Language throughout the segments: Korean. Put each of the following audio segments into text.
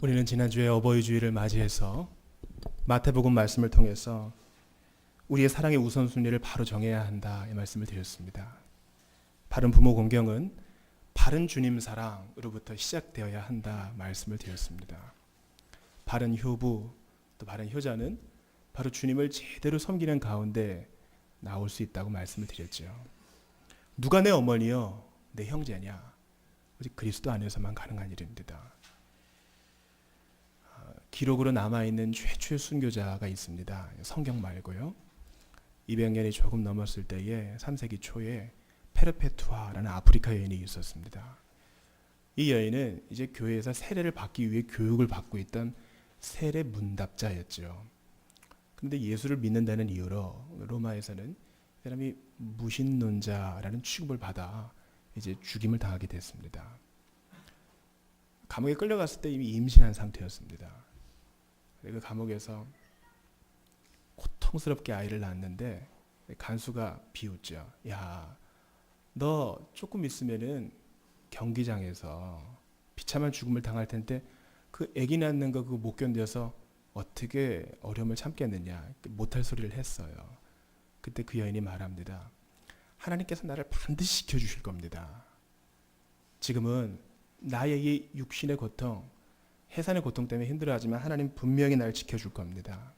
우리는 지난주에 어버이 주일을 맞이해서 마태복음 말씀을 통해서 우리의 사랑의 우선순위를 바로 정해야 한다 이 말씀을 드렸습니다. 바른 부모 공경은 바른 주님 사랑으로부터 시작되어야 한다 말씀을 드렸습니다. 바른 효부 또 바른 효자는 바로 주님을 제대로 섬기는 가운데 나올 수 있다고 말씀을 드렸죠. 누가 내 어머니요 내 형제냐? 오직 그리스도 안에서만 가능한 일입니다. 기록으로 남아있는 최초의 순교자가 있습니다. 성경 말고요. 200년이 조금 넘었을 때에 3세기 초에 페르페투아라는 아프리카 여인이 있었습니다. 이 여인은 이제 교회에서 세례를 받기 위해 교육을 받고 있던 세례 문답자였죠. 그런데 예수를 믿는다는 이유로 로마에서는 이 사람이 무신론자라는 취급을 받아 이제 죽임을 당하게 됐습니다. 감옥에 끌려갔을 때 이미 임신한 상태였습니다. 그 감옥에서 고통스럽게 아이를 낳았는데 간수가 비웃죠. 야, 너 조금 있으면은 경기장에서 비참한 죽음을 당할 텐데 그 아기 낳는 거 그거 못 견뎌서 어떻게 어려움을 참겠느냐 못할 소리를 했어요. 그때 그 여인이 말합니다. 하나님께서 나를 반드시 지켜주실 겁니다. 지금은 나의 이 육신의 고통, 해산의 고통 때문에 힘들어하지만 하나님 분명히 나를 지켜줄 겁니다.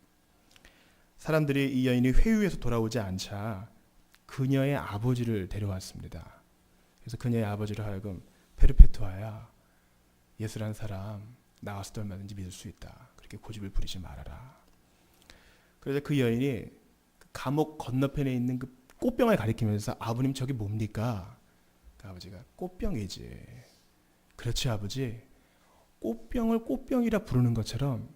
사람들이 이 여인이 회유에서 돌아오지 않자 그녀의 아버지를 데려왔습니다. 그래서 그녀의 아버지를 하여금 페르페투아야, 예수라는 사람 나와서도 얼마든지 믿을 수 있다. 그렇게 고집을 부리지 말아라. 그래서 그 여인이 감옥 건너편에 있는 그 꽃병을 가리키면서 아버님 저기 뭡니까? 그 아버지가 꽃병이지. 그렇지 아버지. 꽃병을 꽃병이라 부르는 것처럼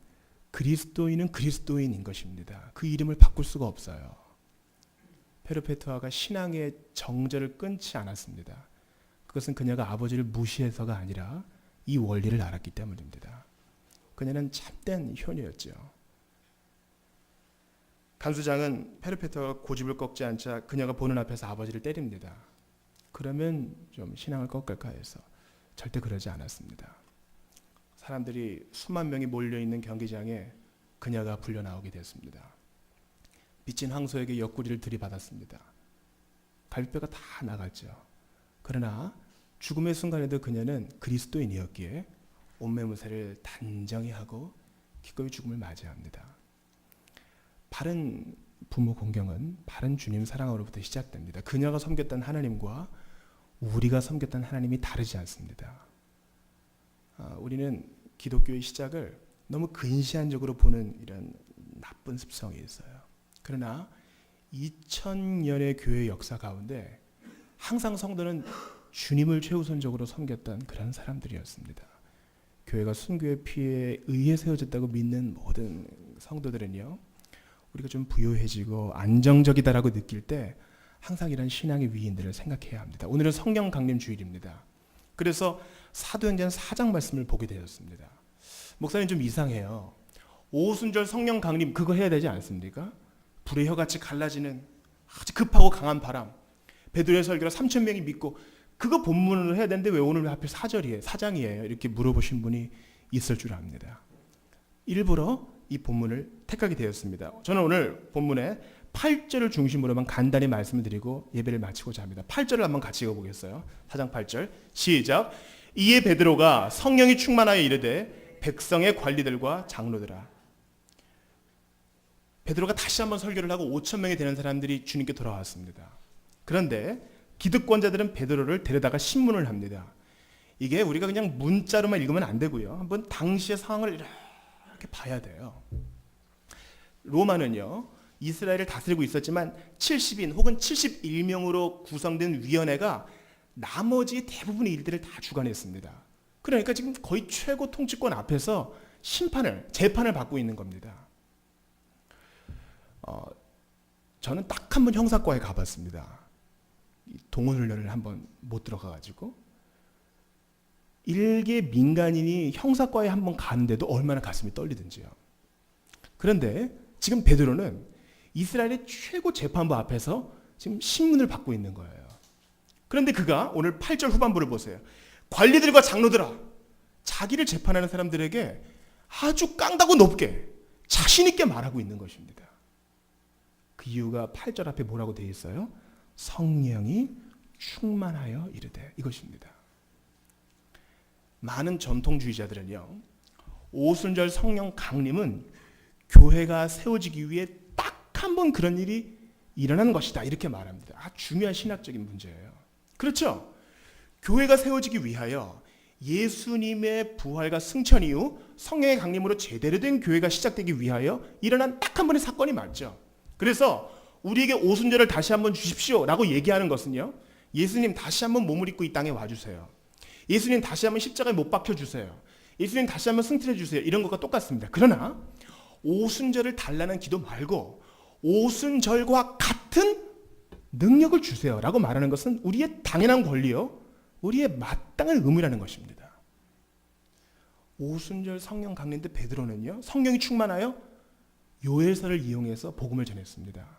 그리스도인은 그리스도인인 것입니다. 그 이름을 바꿀 수가 없어요. 페르페투아가 신앙의 정절을 끊지 않았습니다. 그것은 그녀가 아버지를 무시해서가 아니라 이 원리를 알았기 때문입니다. 그녀는 참된 효녀였죠. 간수장은 페르페투아가 고집을 꺾지 않자 그녀가 보는 앞에서 아버지를 때립니다. 그러면 좀 신앙을 꺾을까 해서 절대 그러지 않았습니다. 사람들이 수만 명이 몰려있는 경기장에 그녀가 불려 나오게 됐습니다. 빚진 황소에게 옆구리를 들이받았습니다. 갈비뼈가 다 나갔죠. 그러나 죽음의 순간에도 그녀는 그리스도인이었기에 옷매무새를 단정히 하고 기꺼이 죽음을 맞이합니다. 바른 부모 공경은 바른 주님 사랑으로부터 시작됩니다. 그녀가 섬겼던 하나님과 우리가 섬겼던 하나님이 다르지 않습니다. 우리는 기독교의 시작을 너무 근시안적으로 보는 이런 나쁜 습성이 있어요. 그러나 2000년의 교회 역사 가운데 항상 성도는 주님을 최우선적으로 섬겼던 그런 사람들이었습니다. 교회가 순교의 피에 의해 세워졌다고 믿는 모든 성도들은요, 우리가 좀 부유해지고 안정적이다라고 느낄 때 항상 이런 신앙의 위인들을 생각해야 합니다. 오늘은 성령 강림 주일입니다. 그래서 사도행전 4장 말씀을 보게 되었습니다. 목사님 좀 이상해요. 오순절 성령 강림 그거 해야 되지 않습니까? 불의 혀같이 갈라지는 아주 급하고 강한 바람, 베드로의 설교로 3,000명이 믿고 그거 본문으로 해야 되는데 왜 오늘 하필 4장이에요? 이렇게 물어보신 분이 있을 줄 압니다. 일부러 이 본문을 택하게 되었습니다. 저는 오늘 본문의 8절을 중심으로만 간단히 말씀을 드리고 예배를 마치고자 합니다. 8절을 한번 같이 읽어보겠어요. 4장 8절 시작. 이에 베드로가 성령이 충만하여 이르되 백성의 관리들과 장로들아. 베드로가 다시 한번 설교를 하고 5,000명이 되는 사람들이 주님께 돌아왔습니다. 그런데 기득권자들은 베드로를 데려다가 신문을 합니다. 이게 우리가 그냥 문자로만 읽으면 안 되고요. 한번 당시의 상황을 이렇게 봐야 돼요. 로마는요, 이스라엘을 다스리고 있었지만 70인 혹은 71명으로 구성된 위원회가 나머지 대부분의 일들을 다 주관했습니다. 그러니까 지금 거의 최고 통치권 앞에서 재판을 받고 있는 겁니다. 저는 딱 한 번 형사과에 가봤습니다. 동호훈련을 한번 못 들어가가지고 일개 민간인이 형사과에 한번 가는데도 얼마나 가슴이 떨리든지요. 그런데 지금 베드로는 이스라엘의 최고 재판부 앞에서 지금 신문을 받고 있는 거예요. 그런데 그가 오늘 8절 후반부를 보세요. 관리들과 장로들아, 자기를 재판하는 사람들에게 아주 깡다고 높게 자신 있게 말하고 있는 것입니다. 그 이유가 8절 앞에 뭐라고 되어 있어요? 성령이 충만하여 이르되, 이것입니다. 많은 전통주의자들은요, 오순절 성령 강림은 교회가 세워지기 위해 딱 한 번 그런 일이 일어나는 것이다, 이렇게 말합니다. 아주 중요한 신학적인 문제예요. 그렇죠? 교회가 세워지기 위하여 예수님의 부활과 승천 이후 성령의 강림으로 제대로 된 교회가 시작되기 위하여 일어난 딱 한 번의 사건이 맞죠. 그래서 우리에게 오순절을 다시 한번 주십시오 라고 얘기하는 것은요, 예수님 다시 한번 몸을 입고 이 땅에 와주세요, 예수님 다시 한번 십자가에 못 박혀주세요, 예수님 다시 한번 승천해주세요, 이런 것과 똑같습니다. 그러나 오순절을 달라는 기도 말고 오순절과 같은 능력을 주세요 라고 말하는 것은 우리의 당연한 권리요, 우리의 마땅한 의무라는 것입니다. 오순절 성령 강림 때 베드로는요, 성령이 충만하여 요엘서를 이용해서 복음을 전했습니다.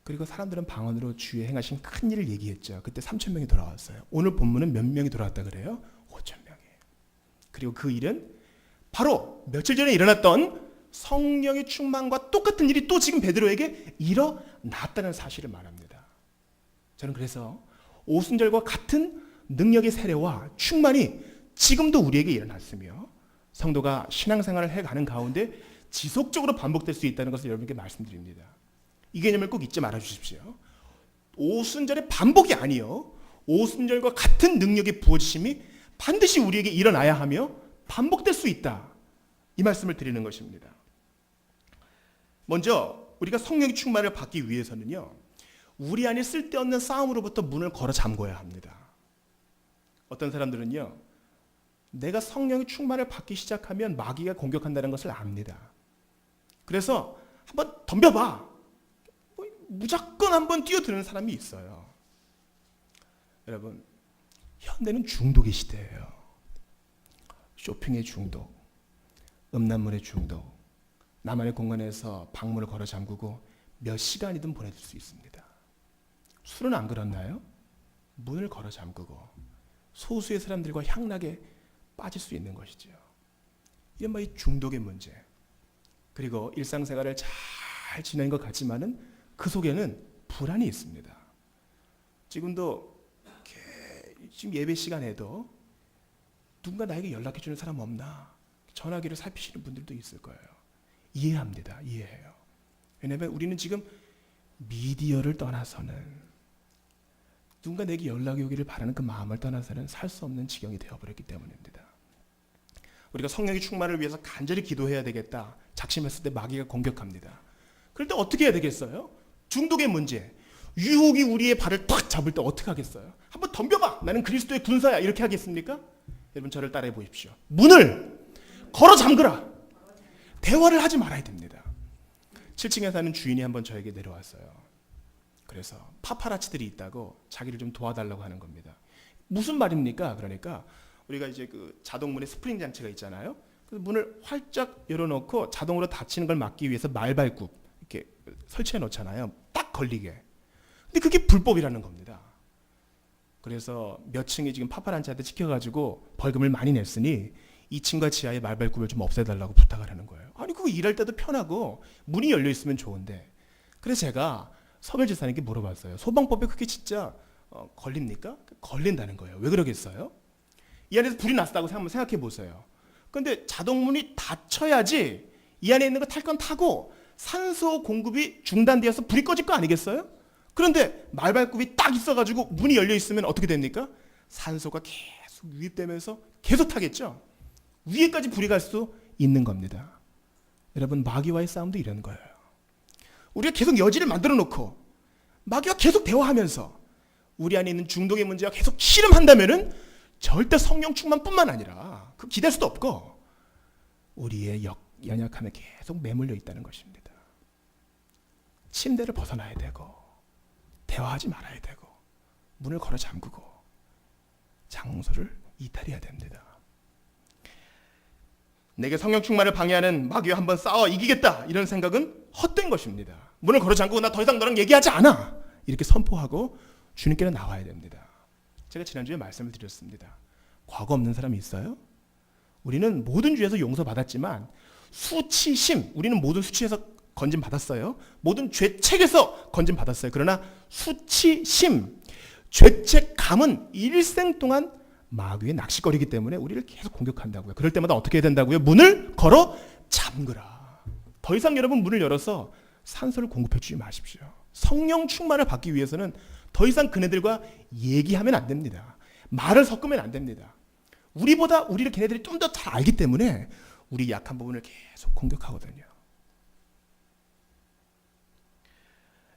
그리고 사람들은 방언으로 주의 행하신 큰 일을 얘기했죠. 그때 3,000명이 돌아왔어요. 오늘 본문은 몇 명이 돌아왔다 그래요? 5,000명이. 그리고 그 일은 바로 며칠 전에 일어났던 성령의 충만과 똑같은 일이 또 지금 베드로에게 일어났다는 사실을 말합니다. 저는 그래서 오순절과 같은 능력의 세례와 충만이 지금도 우리에게 일어났으며 성도가 신앙생활을 해가는 가운데 지속적으로 반복될 수 있다는 것을 여러분께 말씀드립니다. 이 개념을 꼭 잊지 말아 주십시오. 오순절의 반복이 아니요, 오순절과 같은 능력의 부어지심이 반드시 우리에게 일어나야 하며 반복될 수 있다, 이 말씀을 드리는 것입니다. 먼저 우리가 성령의 충만을 받기 위해서는요, 우리 안에 쓸데없는 싸움으로부터 문을 걸어 잠궈야 합니다. 어떤 사람들은요, 내가 성령의 충만을 받기 시작하면 마귀가 공격한다는 것을 압니다. 그래서 한번 덤벼봐, 무조건 한번 뛰어드는 사람이 있어요. 여러분, 현대는 중독의 시대예요. 쇼핑의 중독, 음란물의 중독, 나만의 공간에서 방문을 걸어 잠그고 몇 시간이든 보낼 수 있습니다. 술은 안 그렇나요? 문을 걸어 잠그고 소수의 사람들과 향락에 빠질 수 있는 것이죠. 이른바 이 중독의 문제. 그리고 일상생활을 잘 지내는 것 같지만은 그 속에는 불안이 있습니다. 지금도 지금 예배 시간에도 누군가 나에게 연락해 주는 사람 없나 전화기를 살피시는 분들도 있을 거예요. 이해합니다. 이해해요. 왜냐하면 우리는 지금 미디어를 떠나서는, 누군가 내게 연락이 오기를 바라는 그 마음을 떠나서는 살 수 없는 지경이 되어버렸기 때문입니다. 우리가 성령의 충만을 위해서 간절히 기도해야 되겠다 작심했을 때 마귀가 공격합니다. 그럴 때 어떻게 해야 되겠어요? 중독의 문제, 유혹이 우리의 발을 탁 잡을 때 어떻게 하겠어요? 한번 덤벼봐, 나는 그리스도의 군사야, 이렇게 하겠습니까? 여러분, 저를 따라해 보십시오. 문을 걸어 잠그라. 대화를 하지 말아야 됩니다. 7층에 사는 주인이 한번 저에게 내려왔어요. 그래서 파파라치들이 있다고 자기를 좀 도와달라고 하는 겁니다. 무슨 말입니까? 그러니까 우리가 이제 그 자동문에 스프링 장치가 있잖아요. 그래서 문을 활짝 열어놓고 자동으로 닫히는 걸 막기 위해서 말발굽 이렇게 설치해 놓잖아요. 딱 걸리게. 근데 그게 불법이라는 겁니다. 그래서 몇 층이 지금 파파라치한테 찍혀가지고 벌금을 많이 냈으니 2층과 지하의 말발굽을 좀 없애달라고 부탁을 하는 거예요. 아니, 그거 일할 때도 편하고 문이 열려 있으면 좋은데. 그래서 제가 서별 지사님께 물어봤어요. 소방법에 그게 진짜 걸립니까? 걸린다는 거예요. 왜 그러겠어요? 이 안에서 불이 났다고 한번 생각해 보세요. 그런데 자동문이 닫혀야지 이 안에 있는 거 탈 건 타고 산소 공급이 중단되어서 불이 꺼질 거 아니겠어요? 그런데 말발굽이 딱 있어가지고 문이 열려 있으면 어떻게 됩니까? 산소가 계속 유입되면서 계속 타겠죠? 위에까지 불이 갈 수 있는 겁니다. 여러분, 마귀와의 싸움도 이런 거예요. 우리가 계속 여지를 만들어 놓고 마귀와 계속 대화하면서 우리 안에 있는 중독의 문제와 계속 씨름한다면은 절대 성령 충만뿐만 아니라 그 기댈 수도 없고 우리의 연약함에 계속 매몰려 있다는 것입니다. 침대를 벗어나야 되고 대화하지 말아야 되고 문을 걸어 잠그고 장소를 이탈해야 됩니다. 내게 성령 충만을 방해하는 마귀와 한번 싸워 이기겠다, 이런 생각은 헛된 것입니다. 문을 걸어 잠그고 나 더 이상 너랑 얘기하지 않아, 이렇게 선포하고 주님께로 나와야 됩니다. 제가 지난주에 말씀을 드렸습니다. 과거 없는 사람이 있어요? 우리는 모든 죄에서 용서받았지만 수치심, 우리는 모든 수치에서 건진 받았어요. 모든 죄책에서 건진 받았어요. 그러나 수치심, 죄책감은 일생 동안 마귀의 낚시거리이기 때문에 우리를 계속 공격한다고요. 그럴 때마다 어떻게 해야 된다고요? 문을 걸어 잠그라. 더 이상 여러분 문을 열어서 산소를 공급해 주지 마십시오. 성령 충만을 받기 위해서는 더 이상 그네들과 얘기하면 안 됩니다. 말을 섞으면 안 됩니다. 우리보다 우리를 걔네들이 좀 더 잘 알기 때문에 우리 약한 부분을 계속 공격하거든요.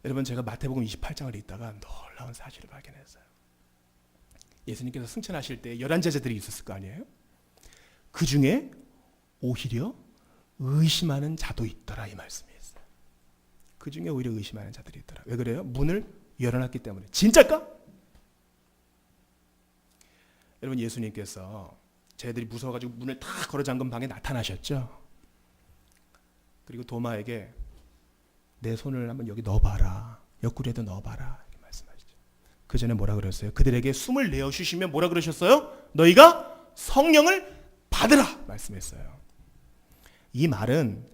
여러분, 제가 마태복음 28장을 읽다가 놀라운 사실을 발견했어요. 예수님께서 승천하실 때 11제자들이 있었을 거 아니에요? 그 중에 오히려 의심하는 자도 있더라, 이 말씀이 있어요. 그 중에 오히려 의심하는 자들이 있더라. 왜 그래요? 문을 열어놨기 때문에. 진짜일까? 여러분, 예수님께서 쟤들이 무서워가지고 문을 다 걸어 잠근 방에 나타나셨죠. 그리고 도마에게 내 손을 한번 여기 넣어봐라. 옆구리에도 넣어봐라. 이렇게 말씀하시죠. 그 전에 뭐라 그랬어요? 그들에게 숨을 내어주시면 뭐라 그러셨어요? 너희가 성령을 받으라 말씀했어요. 이 말은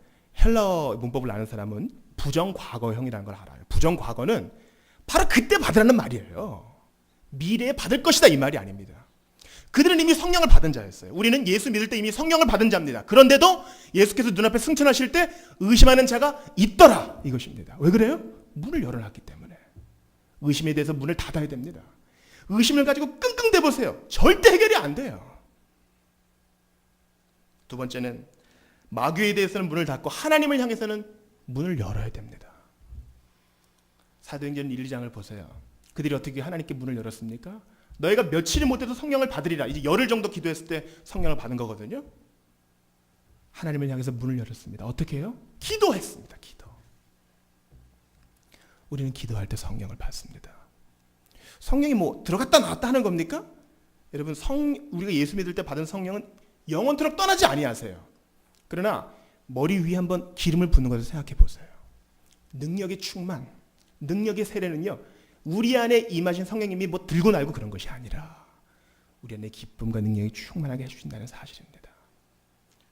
헬라어 문법을 아는 사람은 부정과거형이라는 걸 알아요. 부정과거는 바로 그때 받으라는 말이에요. 미래에 받을 것이다 이 말이 아닙니다. 그들은 이미 성령을 받은 자였어요. 우리는 예수 믿을 때 이미 성령을 받은 자입니다. 그런데도 예수께서 눈앞에 승천하실 때 의심하는 자가 있더라 이것입니다. 왜 그래요? 문을 열어놨기 때문에. 의심에 대해서 문을 닫아야 됩니다. 의심을 가지고 끙끙 대보세요. 절대 해결이 안 돼요. 두 번째는 마귀에 대해서는 문을 닫고 하나님을 향해서는 문을 열어야 됩니다. 사도행전 1, 2장을 보세요. 그들이 어떻게 하나님께 문을 열었습니까? 너희가 며칠이 못해도 성령을 받으리라. 이제 열흘 정도 기도했을 때 성령을 받은 거거든요. 하나님을 향해서 문을 열었습니다. 어떻게 해요? 기도했습니다. 기도. 우리는 기도할 때 성령을 받습니다. 성령이 뭐 들어갔다 나왔다 하는 겁니까? 여러분, 우리가 예수 믿을 때 받은 성령은 영원토록 떠나지 아니하세요. 그러나 머리 위에 한번 기름을 붓는 것을 생각해 보세요. 능력의 충만, 능력의 세례는요, 우리 안에 임하신 성령님이 뭐 들고 날고 그런 것이 아니라 우리 안에 기쁨과 능력이 충만하게 해주신다는 사실입니다.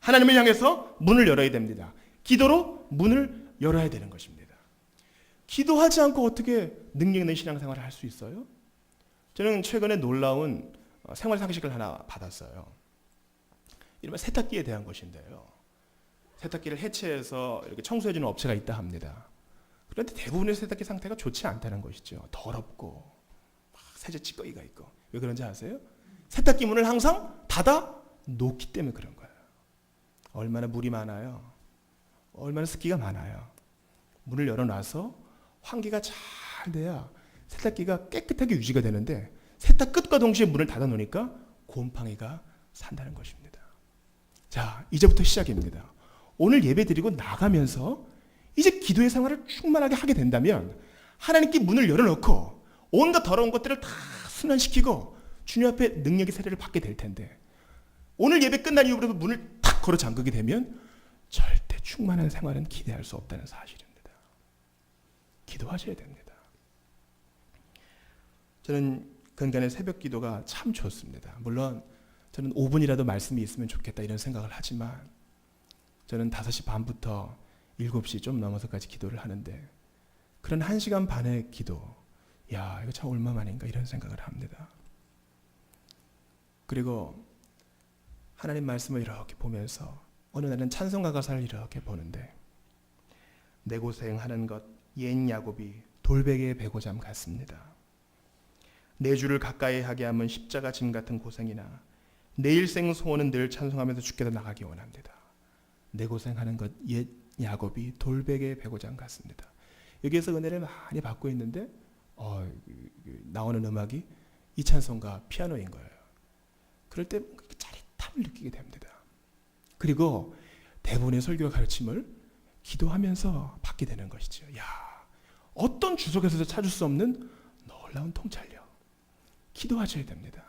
하나님을 향해서 문을 열어야 됩니다. 기도로 문을 열어야 되는 것입니다. 기도하지 않고 어떻게 능력 있는 신앙생활을 할 수 있어요? 저는 최근에 놀라운 생활 상식을 하나 받았어요. 이른바 세탁기에 대한 것인데요. 세탁기를 해체해서 이렇게 청소해주는 업체가 있다 합니다. 그런데 대부분의 세탁기 상태가 좋지 않다는 것이죠. 더럽고 막 세제 찌꺼기가 있고. 왜 그런지 아세요? 세탁기 문을 항상 닫아 놓기 때문에 그런 거예요. 얼마나 물이 많아요. 얼마나 습기가 많아요. 문을 열어놔서 환기가 잘 돼야 세탁기가 깨끗하게 유지가 되는데 세탁 끝과 동시에 문을 닫아 놓으니까 곰팡이가 산다는 것입니다. 자, 이제부터 시작입니다. 오늘 예배 드리고 나가면서 이제 기도의 생활을 충만하게 하게 된다면 하나님께 문을 열어놓고 온갖 더러운 것들을 다 순환시키고 주님 앞에 능력의 세례를 받게 될 텐데 오늘 예배 끝난 이후로 문을 탁 걸어 잠그게 되면 절대 충만한 생활은 기대할 수 없다는 사실입니다. 기도하셔야 됩니다. 저는 근간의 새벽 기도가 참 좋습니다. 물론 저는 5분이라도 말씀이 있으면 좋겠다 이런 생각을 하지만 저는 5시 반부터 7시 좀 넘어서까지 기도를 하는데 그런 1시간 반의 기도, 야, 이거 참 얼마만인가 이런 생각을 합니다. 그리고 하나님 말씀을 이렇게 보면서 어느 날은 찬송가 가사를 이렇게 보는데 내 고생하는 것 옛 야곱이 돌베개에 베고잠 같습니다. 내 주를 가까이 하게 하면 십자가 짐 같은 고생이나 내 일생 소원은 늘 찬송하면서 주께로 나가기 원합니다. 내 고생하는 것 옛 야곱이 돌베개에 베고잠 같습니다. 여기에서 은혜를 많이 받고 있는데 나오는 음악이 이 찬송가 피아노인 거예요. 그럴 때 짜릿함을 느끼게 됩니다. 그리고 대부분의 설교 가르침을 기도하면서 받게 되는 것이죠. 야, 어떤 주석에서도 찾을 수 없는 놀라운 통찰력. 기도하셔야 됩니다.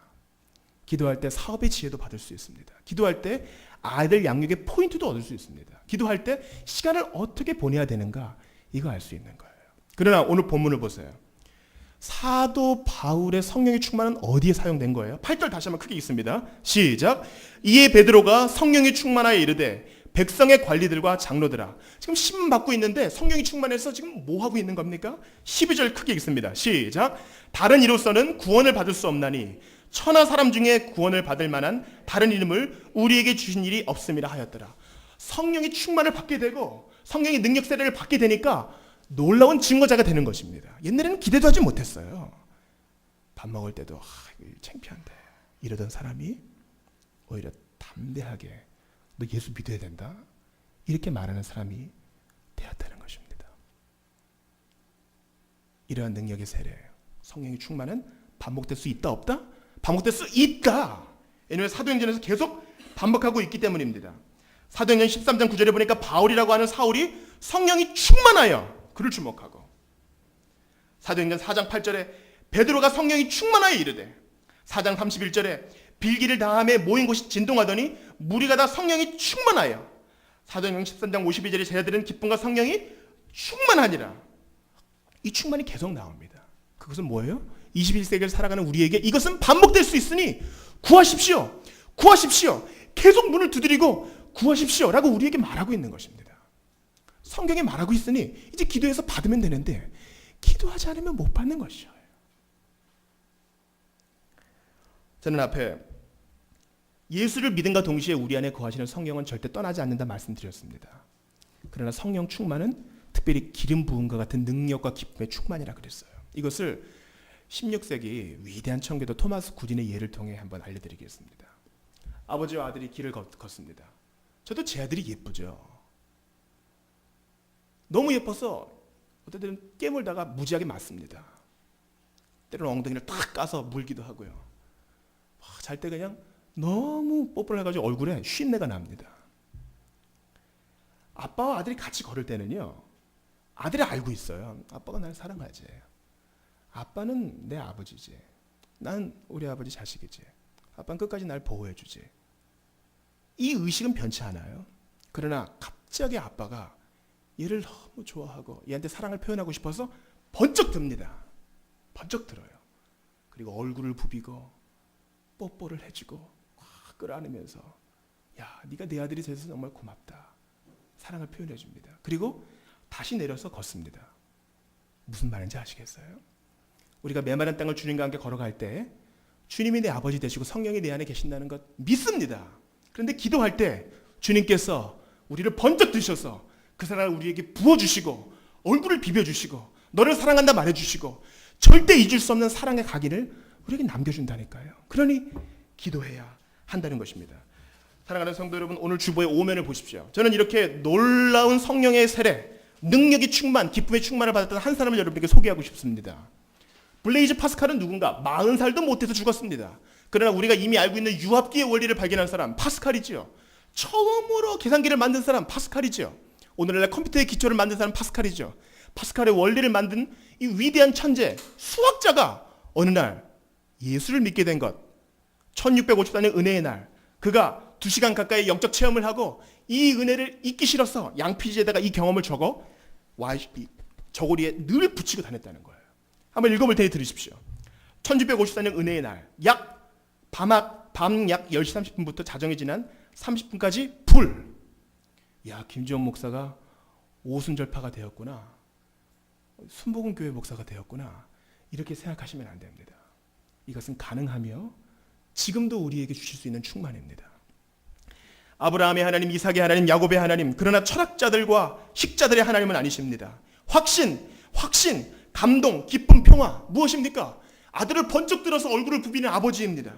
기도할 때 사업의 지혜도 받을 수 있습니다. 기도할 때 아이들 양육의 포인트도 얻을 수 있습니다. 기도할 때 시간을 어떻게 보내야 되는가 이거 알 수 있는 거예요. 그러나 오늘 본문을 보세요. 사도 바울의 성령의 충만은 어디에 사용된 거예요? 8절 다시 한번 크게 읽습니다. 시작. 이에 베드로가 성령이 충만하여 이르되 백성의 관리들과 장로들아. 지금 심 받고 있는데 성령이 충만해서 지금 뭐 하고 있는 겁니까? 12절 크게 읽습니다. 시작. 다른 이로서는 구원을 받을 수 없나니 천하 사람 중에 구원을 받을 만한 다른 이름을 우리에게 주신 일이 없음이라 하였더라. 성령이 충만을 받게 되고 성령의 능력 세례를 받게 되니까 놀라운 증거자가 되는 것입니다. 옛날에는 기대도 하지 못했어요. 밥 먹을 때도 이거 창피한데 이러던 사람이 오히려 담대하게 너 예수 믿어야 된다 이렇게 말하는 사람이 되었다는 것입니다. 이러한 능력의 세례, 성령의 충만은 반복될 수 있다 없다? 반복될 수 있다. 왜냐하면 사도행전에서 계속 반복하고 있기 때문입니다. 사도행전 13장 9절에 보니까 바울이라고 하는 사울이 성령이 충만하여 그를 주목하고, 사도행전 4장 8절에 베드로가 성령이 충만하여 이르되, 4장 31절에 빌기를 다함에 모인 곳이 진동하더니 무리가 다 성령이 충만하여, 사도행전 13장 52절에 제자들은 기쁨과 성령이 충만하니라. 이 충만이 계속 나옵니다. 그것은 뭐예요? 21세기를 살아가는 우리에게 이것은 반복될 수 있으니 구하십시오. 구하십시오. 계속 문을 두드리고 구하십시오 라고 우리에게 말하고 있는 것입니다. 성경에 말하고 있으니 이제 기도해서 받으면 되는데 기도하지 않으면 못 받는 것이에요. 저는 앞에 예수를 믿음과 동시에 우리 안에 거하시는 성령은 절대 떠나지 않는다 말씀드렸습니다. 그러나 성령 충만은 특별히 기름 부음과 같은 능력과 기쁨의 충만이라 그랬어요. 이것을 16세기 위대한 청교도 토마스 구딘의 예를 통해 한번 알려드리겠습니다. 아버지와 아들이 길을 걷습니다. 저도 제 아들이 예쁘죠. 너무 예뻐서 어떨 때는 깨물다가 무지하게 맞습니다. 때로는 엉덩이를 탁 까서 물기도 하고요. 잘 때 그냥 너무 뽀뽀를 해가지고 얼굴에 쉰내가 납니다. 아빠와 아들이 같이 걸을 때는요, 아들이 알고 있어요. 아빠가 날 사랑하지. 아빠는 내 아버지지. 난 우리 아버지 자식이지. 아빠는 끝까지 날 보호해주지. 이 의식은 변치 않아요. 그러나 갑자기 아빠가 얘를 너무 좋아하고 얘한테 사랑을 표현하고 싶어서 번쩍 듭니다. 번쩍 들어요. 그리고 얼굴을 부비고 뽀뽀를 해주고 끌어안으면서 야, 네가 내 아들이 돼서 정말 고맙다. 사랑을 표현해 줍니다. 그리고 다시 내려서 걷습니다. 무슨 말인지 아시겠어요? 우리가 메마른 땅을 주님과 함께 걸어갈 때 주님이 내 아버지 되시고 성령이 내 안에 계신다는 것 믿습니다. 그런데 기도할 때 주님께서 우리를 번쩍 드셔서 그 사랑을 우리에게 부어주시고 얼굴을 비벼주시고 너를 사랑한다 말해주시고 절대 잊을 수 없는 사랑의 각인을 우리에게 남겨준다니까요. 그러니 기도해야 한다는 것입니다. 사랑하는 성도 여러분, 오늘 주보의 오면을 보십시오. 저는 이렇게 놀라운 성령의 세례, 능력이 충만, 기쁨의 충만을 받았던 한 사람을 여러분에게 소개하고 싶습니다. 블레이즈 파스칼은 누군가? 40살도 못해서 죽었습니다. 그러나 우리가 이미 알고 있는 유압기의 원리를 발견한 사람 파스칼이지요. 처음으로 계산기를 만든 사람 파스칼이지요. 오늘날 컴퓨터의 기초를 만든 사람 파스칼이죠. 파스칼의 원리를 만든 이 위대한 천재, 수학자가 어느 날 예수를 믿게 된 것, 1654년 은혜의 날, 그가 2시간 가까이 영적 체험을 하고 이 은혜를 잊기 싫어서 양피지에다가 이 경험을 적어 저고리에 늘 붙이고 다녔다는 거예요. 한번 읽어볼 테니 들으십시오. 1654년 은혜의 날, 밤 약 10시 30분부터 자정이 지난 30분까지 불. 야, 김지원 목사가 오순절파가 되었구나. 순복음교회 목사가 되었구나. 이렇게 생각하시면 안 됩니다. 이것은 가능하며 지금도 우리에게 주실 수 있는 충만입니다. 아브라함의 하나님, 이삭의 하나님, 야곱의 하나님, 그러나 철학자들과 식자들의 하나님은 아니십니다. 확신, 감동, 기쁨, 평화, 무엇입니까? 아들을 번쩍 들어서 얼굴을 부비는 아버지입니다.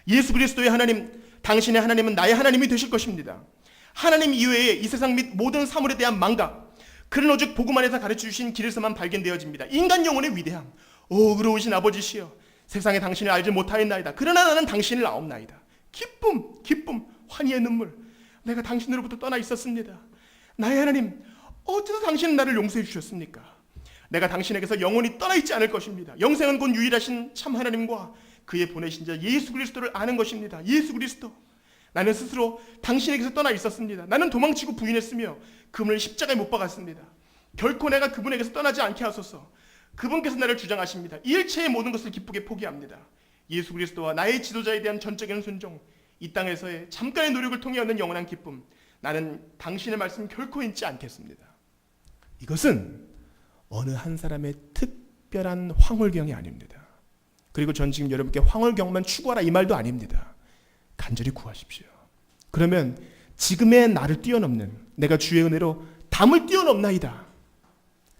예수 그리스도의 하나님, 당신의 하나님은 나의 하나님이 되실 것입니다. 하나님 이외에 이 세상 및 모든 사물에 대한 망각, 그는 오직 복음 안에서 가르쳐주신 길에서만 발견되어집니다. 인간 영혼의 위대함, 의로우신 아버지시여, 세상에 당신을 알지 못하였나이다. 그러나 나는 당신을 아옵나이다. 기쁨, 환희의 눈물, 내가 당신으로부터 떠나 있었습니다. 나의 하나님, 어째서 당신은 나를 용서해 주셨습니까? 내가 당신에게서 영원히 떠나 있지 않을 것입니다. 영생은 곧 유일하신 참 하나님과 그의 보내신 자 예수 그리스도를 아는 것입니다. 예수 그리스도, 나는 스스로 당신에게서 떠나 있었습니다. 나는 도망치고 부인했으며 그분을 십자가에 못 박았습니다. 결코 내가 그분에게서 떠나지 않게 하소서. 그분께서 나를 주장하십니다. 일체의 모든 것을 기쁘게 포기합니다. 예수 그리스도와 나의 지도자에 대한 전적인 순종, 이 땅에서의 잠깐의 노력을 통해 얻는 영원한 기쁨, 나는 당신의 말씀 결코 잊지 않겠습니다. 이것은 어느 한 사람의 특별한 황홀경이 아닙니다. 그리고 전 지금 여러분께 황홀경만 추구하라 이 말도 아닙니다. 간절히 구하십시오. 그러면 지금의 나를 뛰어넘는, 내가 주의 은혜로 담을 뛰어넘나이다,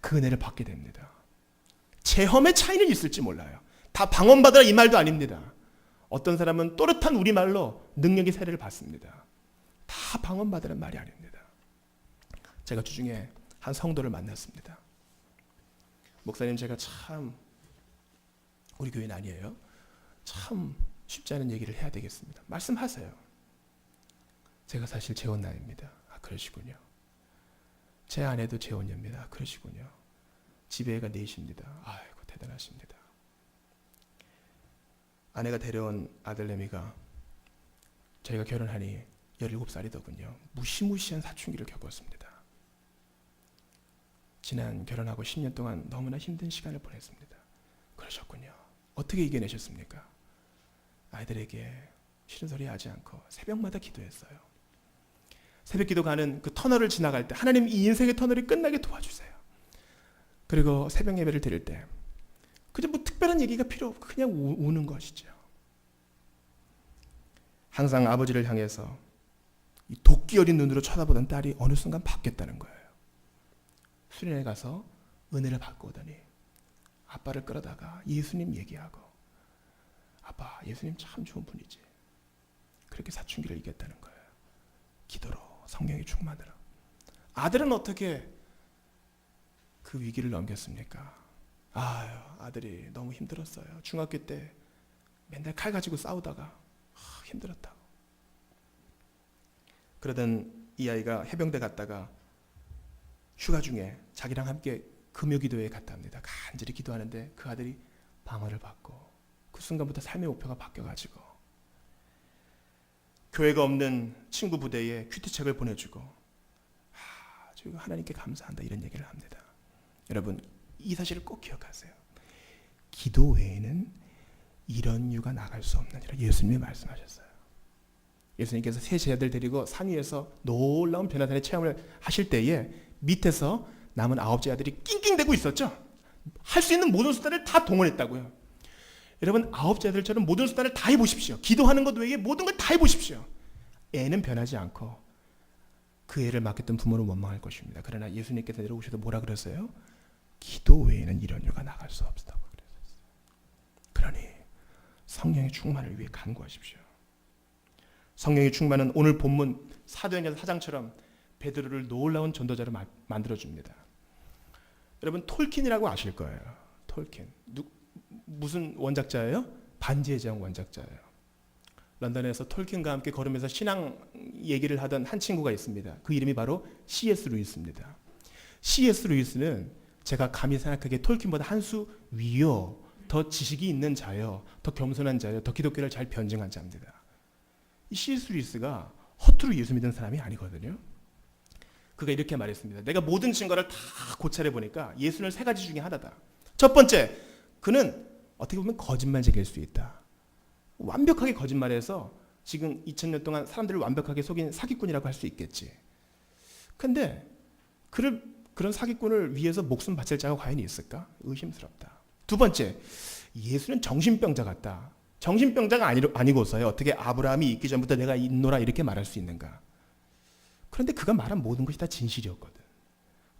그 은혜를 받게 됩니다. 체험의 차이는 있을지 몰라요. 다 방언받으라 이 말도 아닙니다. 어떤 사람은 또렷한 우리말로 능력의 세례를 받습니다. 다 방언받으란 말이 아닙니다. 제가 주중에 한 성도를 만났습니다. 목사님, 제가 참, 우리 교회는 아니에요, 참 쉽지 않은 얘기를 해야 되겠습니다. 말씀하세요. 제가 사실 재혼남입니다. 아, 그러시군요. 제 아내도 재혼녀입니다. 아, 그러시군요. 집에 애가 넷입니다. 아이고, 대단하십니다. 아내가 데려온 아들내미가 저희가 결혼하니 17살이더군요. 무시무시한 사춘기를 겪었습니다. 지난 결혼하고 10년 동안 너무나 힘든 시간을 보냈습니다. 그러셨군요. 어떻게 이겨내셨습니까? 아이들에게 싫은 소리 하지 않고 새벽마다 기도했어요. 새벽 기도 가는 그 터널을 지나갈 때 하나님, 이 인생의 터널이 끝나게 도와주세요. 그리고 새벽 예배를 드릴 때 그저 뭐 특별한 얘기가 필요 없고 그냥 우는 것이죠. 항상 아버지를 향해서 이 도끼 어린 눈으로 쳐다보던 딸이 어느 순간 바뀌었다는 거예요. 수련회 가서 은혜를 받고 오더니 아빠를 끌어다가 예수님 얘기하고, 아빠, 예수님 참 좋은 분이지. 그렇게 사춘기를 이겼다는 거예요. 기도로, 성령의 충만으로. 아들은 어떻게 그 위기를 넘겼습니까? 아유, 아들이 너무 힘들었어요. 중학교 때 맨날 칼 가지고 싸우다가 힘들었다고. 그러던 이 아이가 해병대 갔다가 휴가 중에 자기랑 함께 금요기도회에 갔다 합니다. 간절히 기도하는데 그 아들이 방언을 받고, 그 순간부터 삶의 목표가 바뀌어가지고 교회가 없는 친구 부대에 큐티책을 보내주고, 아주 하나님께 감사한다, 이런 얘기를 합니다. 여러분, 이 사실을 꼭 기억하세요. 기도 외에는 이런 이유가 나갈 수 없느니라 예수님이 말씀하셨어요. 예수님께서 세 제자들 데리고 산 위에서 놀라운 변화산의 체험을 하실 때에 밑에서 남은 9제자들이 낑낑대고 있었죠. 할 수 있는 모든 수단을 다 동원했다고요. 여러분, 9제자들처럼 모든 수단을 다 해보십시오. 기도하는 것 외에 모든 걸 다 해보십시오. 애는 변하지 않고 그 애를 맡겼던 부모는 원망할 것입니다. 그러나 예수님께서 내려오셔서 뭐라 그러세요? 기도 외에는 이런 이유가 나갈 수 없다고 그러셨어요. 그러니 성령의 충만을 위해 간구하십시오. 성령의 충만은 오늘 본문 사도행전 4장처럼 베드로를 놀라운 전도자로 만들어줍니다. 여러분, 톨킨이라고 아실 거예요. 톨킨. 무슨 원작자예요? 반지의 제왕 원작자예요. 런던에서 톨킨과 함께 걸으면서 신앙 얘기를 하던 한 친구가 있습니다. 그 이름이 바로 C.S. 루이스입니다. C.S. 루이스는 제가 감히 생각하기에 톨킨보다 한 수 위요, 더 지식이 있는 자요, 더 겸손한 자요, 더 기독교를 잘 변증한 자입니다. 이 C.S. 루이스가 허투루 예수 믿은 사람이 아니거든요. 그가 이렇게 말했습니다. 내가 모든 증거를 다 고찰해 보니까 예수는 세 가지 중에 하나다. 첫 번째, 그는 어떻게 보면 거짓말쟁이일 수 있다. 완벽하게 거짓말해서 지금 2000년 동안 사람들을 완벽하게 속인 사기꾼이라고 할 수 있겠지. 근데 그런 사기꾼을 위해서 목숨 바칠 자가 과연 있을까? 의심스럽다. 두 번째, 예수는 정신병자 같다. 정신병자가 아니고서야 어떻게 아브라함이 있기 전부터 내가 있노라 이렇게 말할 수 있는가? 그런데 그가 말한 모든 것이 다 진실이었거든.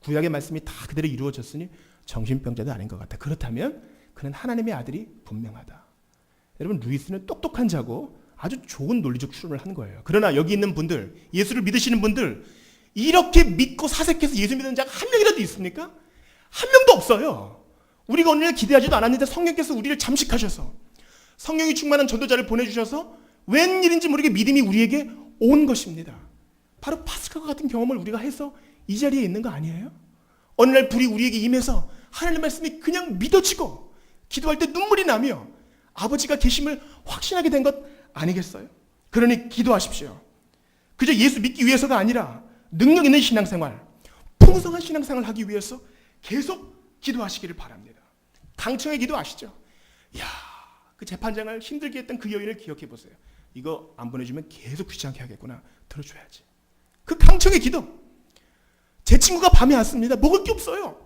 구약의 말씀이 다 그대로 이루어졌으니 정신병자도 아닌 것 같다. 그렇다면 그는 하나님의 아들이 분명하다. 여러분, 루이스는 똑똑한 자고 아주 좋은 논리적 추론을 한 거예요. 그러나 여기 있는 분들, 예수를 믿으시는 분들, 이렇게 믿고 사색해서 예수 믿는 자가 한 명이라도 있습니까? 한 명도 없어요. 우리가 오늘 기대하지도 않았는데 성령께서 우리를 잠식하셔서 성령이 충만한 전도자를 보내주셔서 웬일인지 모르게 믿음이 우리에게 온 것입니다. 바로 파스카와 같은 경험을 우리가 해서 이 자리에 있는 거 아니에요? 어느 날 불이 우리에게 임해서 하나님의 말씀이 그냥 믿어지고 기도할 때 눈물이 나며 아버지가 계심을 확신하게 된 것 아니겠어요? 그러니 기도하십시오. 그저 예수 믿기 위해서가 아니라 능력 있는 신앙생활, 풍성한 신앙생활을 하기 위해서 계속 기도하시기를 바랍니다. 강청의 기도 아시죠? 야, 그 재판장을 힘들게 했던 그 여인을 기억해 보세요. 이거 안 보내주면 계속 귀찮게 하겠구나. 들어줘야지. 그 강청의 기도. 제 친구가 밤에 왔습니다. 먹을 게 없어요.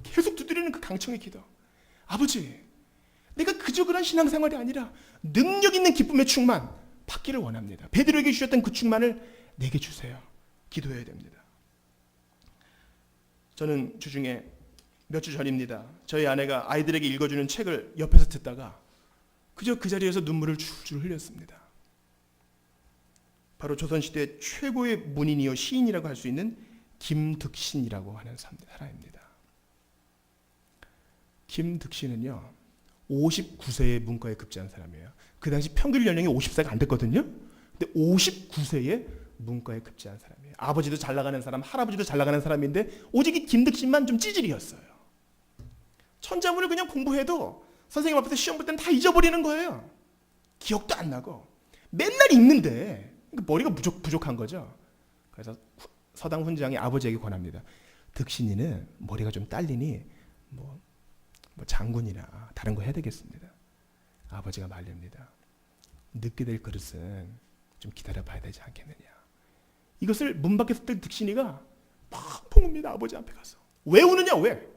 계속 두드리는 그 강청의 기도. 아버지, 내가 그저 그런 신앙생활이 아니라 능력 있는 기쁨의 충만 받기를 원합니다. 베드로에게 주셨던 그 충만을 내게 주세요. 기도해야 됩니다. 저는 주중에 몇 주 전입니다. 저희 아내가 아이들에게 읽어주는 책을 옆에서 듣다가 그저 그 자리에서 눈물을 줄줄 흘렸습니다. 바로 조선시대 최고의 문인이요 시인이라고 할 수 있는 김득신이라고 하는 사람입니다. 김득신은요 59세에 문과에 급제한 사람이에요. 그 당시 평균 연령이 50세가 안 됐거든요. 근데 59세에 문과에 급제한 사람이에요. 아버지도 잘 나가는 사람, 할아버지도 잘 나가는 사람인데 오직 이 김득신만 좀 찌질이었어요. 천자문을 그냥 공부해도 선생님 앞에서 시험 볼 때는 다 잊어버리는 거예요. 기억도 안 나고 맨날 읽는데 머리가 부족한 거죠. 그래서 서당 훈장이 아버지에게 권합니다. 득신이는 머리가 좀 딸리니 뭐 장군이나 다른 거 해야 되겠습니다. 아버지가 말립니다. 늦게 될 그릇은 좀 기다려 봐야 되지 않겠느냐. 이것을 문 밖에 섰던 득신이가 펑펑 웁니다. 아버지 앞에 가서. 왜 우느냐 왜?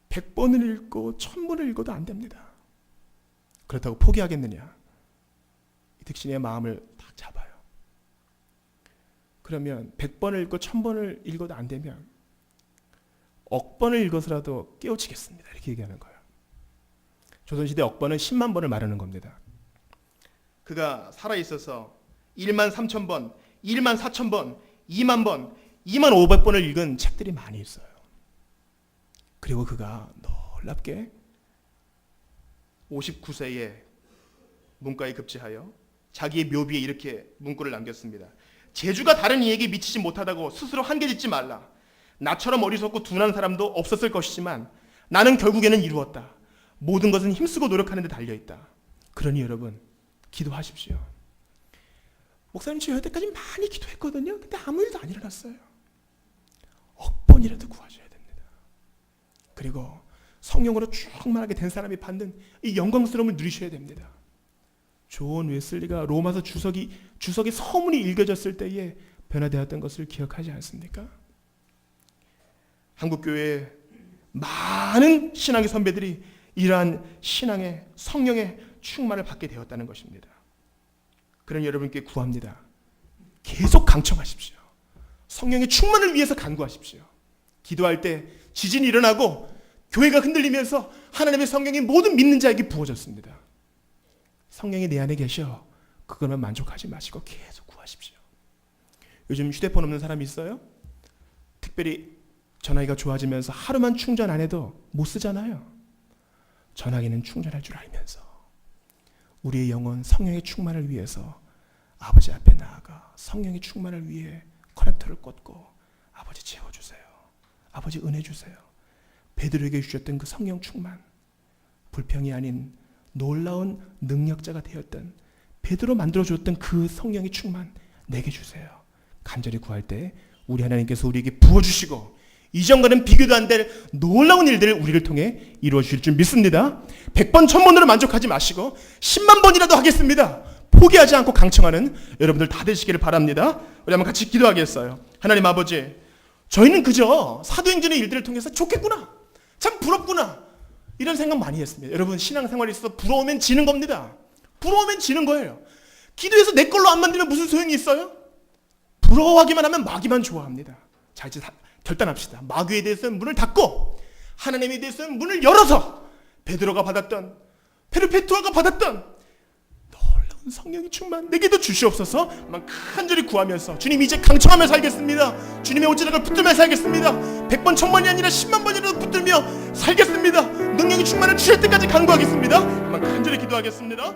100번을 읽고 1000번을 읽어도 안 됩니다. 그렇다고 포기하겠느냐. 이 득신이의 마음을 딱 잡아요. 그러면 100번을 읽고 1000번을 읽어도 안 되면 억번을 읽어서라도 깨우치겠습니다. 이렇게 얘기하는 거예요. 조선시대 억번은 10만 번을 말하는 겁니다. 그가 살아있어서 1만 3천 번, 1만 4천 번, 2만 번, 2만 500번을 읽은 책들이 많이 있어요. 그리고 그가 놀랍게 59세에 문과에 급제하여 자기의 묘비에 이렇게 문구를 남겼습니다. 재주가 다른 이에게 미치지 못하다고 스스로 한계짓지 말라. 나처럼 어리석고 둔한 사람도 없었을 것이지만 나는 결국에는 이루었다. 모든 것은 힘쓰고 노력하는 데 달려있다. 그러니 여러분 기도하십시오. 목사님 저 여태까지 많이 기도했거든요. 근데 아무 일도 안 일어났어요. 억번이라도 구하셔야 됩니다. 그리고 성령으로 충만하게 된 사람이 받는 이 영광스러움을 누리셔야 됩니다. 존 웨슬리가 로마서 주석의 서문이 읽어졌을 때에 변화되었던 것을 기억하지 않습니까? 한국교회에 많은 신앙의 선배들이 이러한 신앙의 성령의 충만을 받게 되었다는 것입니다. 그러니 여러분께 구합니다. 계속 강청하십시오. 성령의 충만을 위해서 간구하십시오. 기도할 때 지진이 일어나고 교회가 흔들리면서 하나님의 성령이 모든 믿는 자에게 부어졌습니다. 성령이 내 안에 계셔. 그거만 만족하지 마시고 계속 구하십시오. 요즘 휴대폰 없는 사람이 있어요? 특별히 전화기가 좋아지면서 하루만 충전 안 해도 못 쓰잖아요. 전화기는 충전할 줄 알면서 우리의 영혼 성령의 충만을 위해서 아버지 앞에 나아가 성령의 충만을 위해 커넥터를 꽂고 아버지 채워주세요. 아버지 은혜 주세요. 베드로에게 주셨던 그 성령 충만, 불평이 아닌 놀라운 능력자가 되었던 베드로 만들어줬던 그 성령의 충만 내게 주세요. 간절히 구할 때 우리 하나님께서 우리에게 부어주시고 이전과는 비교도 안 될 놀라운 일들을 우리를 통해 이루어 주실 줄 믿습니다. 100번 1000번으로 만족하지 마시고 10만 번이라도 하겠습니다. 포기하지 않고 강청하는 여러분들 다 되시기를 바랍니다. 우리 한번 같이 기도하겠어요. 하나님 아버지, 저희는 그저 사도행전의 일들을 통해서 좋겠구나, 참 부럽구나, 이런 생각 많이 했습니다. 여러분 신앙생활에 있어서 부러우면 지는 겁니다. 부러우면 지는 거예요. 기도해서 내 걸로 안 만들면 무슨 소용이 있어요? 부러워하기만 하면 마귀만 좋아합니다. 자, 이제 결단합시다. 마귀에 대해서는 문을 닫고 하나님에 대해서는 문을 열어서 베드로가 받았던, 페르페투아가 받았던 놀라운 성령의 충만 내게도 주시옵소서. 간절히 구하면서 주님 이제 강청하며 살겠습니다. 주님의 오지락을 붙들며 살겠습니다. 100번 1000번이 아니라 10만 번이라도 붙들며 살겠습니다. 능력의 충만을 주실 때까지 간구하겠습니다. 간절히 기도하겠습니다.